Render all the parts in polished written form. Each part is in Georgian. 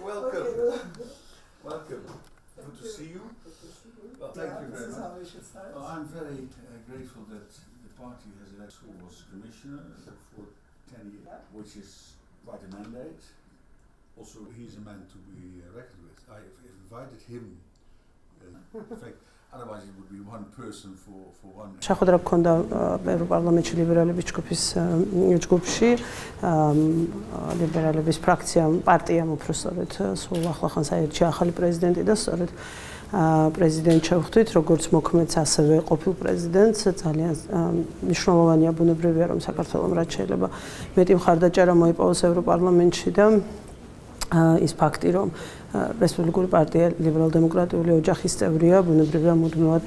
welcome. Welcome. Good to see you. Well, thank you very much. I'm very grateful that the party has elected who was commissioner for 10 years, which is quite a mandate. Also, he's a man to be reckoned with. I invited him. In fact, otherwise it would be one person for one. შეხვედრა გქონდა ევროპარლამენტში ლიბერალების ჯგუფში ლიბერალების ფრაქციამ პარტიამ უბრალოდ სულ ახლახან საერთში ახალი პრეზიდენტი და სწორედ პრეზიდენტ შევხვდით როგორც მოქმედს ასევე ყოფილ პრეზიდენტს ძალიან მნიშვნელოვანია ბუნებრივია რომ საქართველოს რაც შეიძლება მეტი მხარდაჭერა მოიპოვოს ევროპარლამენტში და ის ფაქტი რომ რესპუბლიკური პარტია ლიბერალ-დემოკრატიული ოჯახის წევრია ბუნებრივია მუდმივად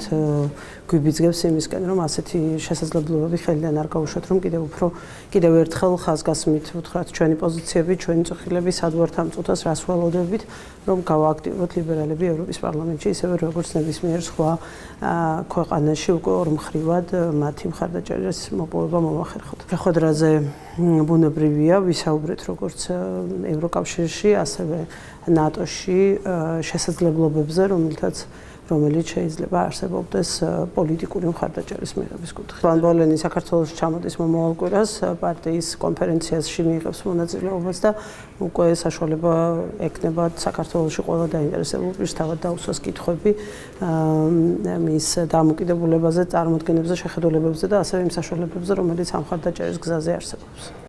გვიბიძგებს იმისკენ რომ ასეთი შესაძლებლობები ხელიდან არ გაუშვათ რომ კიდევ ერთხელ ხაზგასმით უთხრათ ჩვენი პოზიციები ჩვენი წუხილები სად ვართ ამ წუთას რას ველოდებით რომ გავააქტიუროთ ლიბერალები ევროპის პარლამენტში ისევე როგორც ნებისმიერ სხვა ქვეყანაში უკვე ორმხრივად მათი მხარდაჭერის მოპოვება მომახერხოთ. შეხვედრაზე ბუნებრივია ვისაუბრეთ როგორც ევროკავშირში ასევე ნატოში შესაძლებლობებზე რომელიც შეიძლება არსებობდეს პოლიტიკური მხარდაჭერის მიღების კუთხით. ვან ბოლენი საქართველოს ჩამოდის მომავალ კვირას პარტიის კონფერენციაში მიიღებს მონაწილეობას და უკვე საშუალება ექნება საქართველოში ყველა დაინტერესებულ პირს თავად დაუსვას კითხვები მის დამოკიდებულებაზე, წარმოდგენებზე, შეხედულებებზე და ასევე იმ საშუალებებზე, რომელიც ამ მხარდაჭერის გზაზე არსებობს.